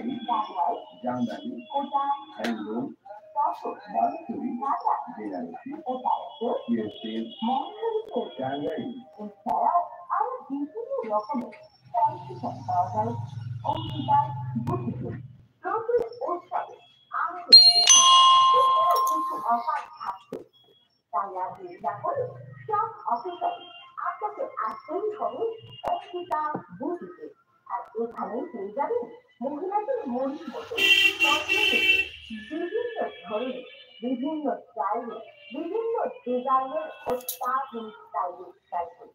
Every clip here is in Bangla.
জানুয়ারি, জামদানি, হ্যান্ডলুম, বালুচরি, বেনারসি, টাঙ্গাইল। এছাড়াও আরো বিভিন্ন রকমের কনফিউশন পাওয়া যায় অঙ্কিতার বুটিকে। প্রচুর উৎসবে আনন্দ কিছু অফার থাকছে, তাই আর দেরি না করে সব অফিসারে আপনাকে আসতেই হবে অঙ্কিতা বুটিকে। আর এখানেই পেয়ে যাবেন মহিলাদের মনের মতো বিভিন্ন ধরনের, বিভিন্ন স্টাইলে, বিভিন্ন ডিজাইনের অত্যাধুনিক স্টাইলিশ সাইকেল।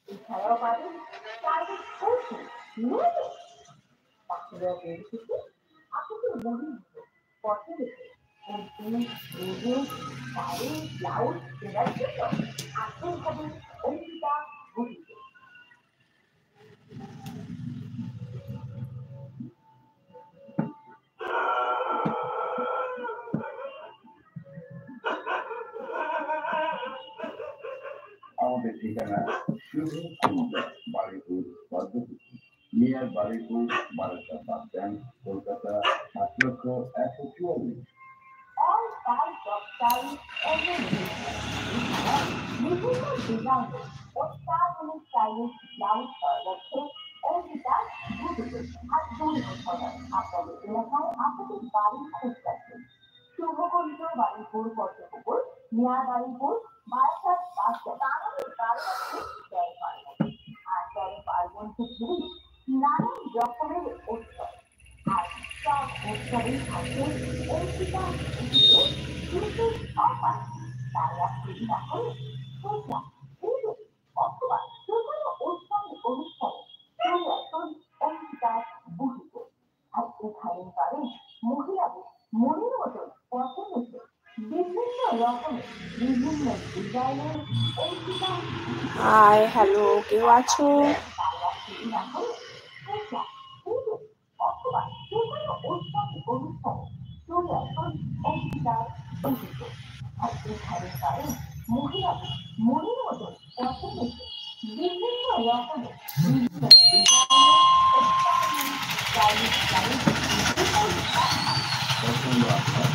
এছাড়াও পাবেন প্রাইভেট কোচিং নিয়ে তাহলে দেরি থেকে আপনাদের মনের মতো পছন্দের শাড়ি, ব্লাউজ কেনার জন্য আসতেই হবে অঙ্কিতা বুটিকে। আমাদের ঠিকানা শুভ সুন্দর, Baruipur Padmapukur, near Baruipur Barasat bus stand, Kolkata ৭,১৪৪। All types of styles বিভিন্ন ডিজাইনের অত্যাধুনিক স্টাইলিশ ব্লাউজ পাওয়া যাচ্ছে অঙ্কিতা বুটিকে। আর দূরে কোথাও নয়, আপনাদের এলাকায় আপনাদের বাড়ির খোঁজ রাখবেন Shubhakunda, Baruipur Padmapukur, near Baruipur Barasat bus stand. আর ১৩ পার্বণ ঘিরে নানান রকমের উৎসব। আর সব উৎসবেই থাকবে অঙ্কিতা বুটিকে বিশেষ অফার। তাই আর দেরি না করে সোজা পুজো অথবা যে কোনো উৎসবের অনুষ্ঠানে চলে আসুন অঙ্কিতা বুটিকে। আর এখানেই পাবেন মহিলাদের মনের মতন পছন্দের বিভিন্ন রকমের, বিভিন্ন ডিজাইনের অঙ্কিতা। হাই, হ্যালো, কেউ আছো? অথবা যে কোনো উৎসবের অনুষ্ঠানে চলে আসুন অঙ্কিতার বুটিকে। আর এখানে পাবেন মহিলাদের মনের মতন পছন্দের বিভিন্ন রকমের, বিভিন্ন ডিজাইনের অত্যাধুনিক স্টাইলিশ ব্লাউজ। পছন্দ আপনার,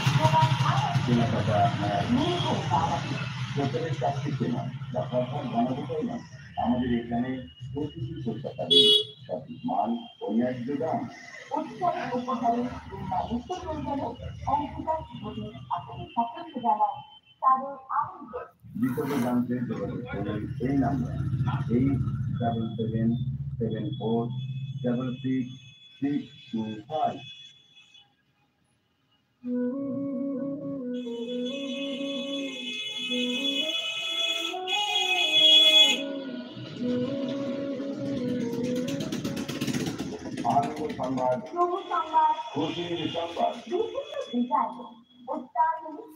কেনাকাটা আপনার, নির্ভর প্রথমে চাকরি কেনা বা সরকার গণভোটার না, আমাদের এখানে প্রতিটি কলকাতার সঠিক মান ও ন্যায্য দাম। উৎসব উপহারে কিংবা নিত্য প্রয়োজনে অঙ্কিতা বুটিক আপনাদের সকলকে জানায় তাদের আমন্ত্রণ। বিশদে জানতে যোগাযোগ করুন এই নাম্বার 8774766625। আনন্দ সংবাদ, শুভ সংবাদ, খুশির সংবাদ, বিভিন্ন ডিজাইনের অত্যাধুনিক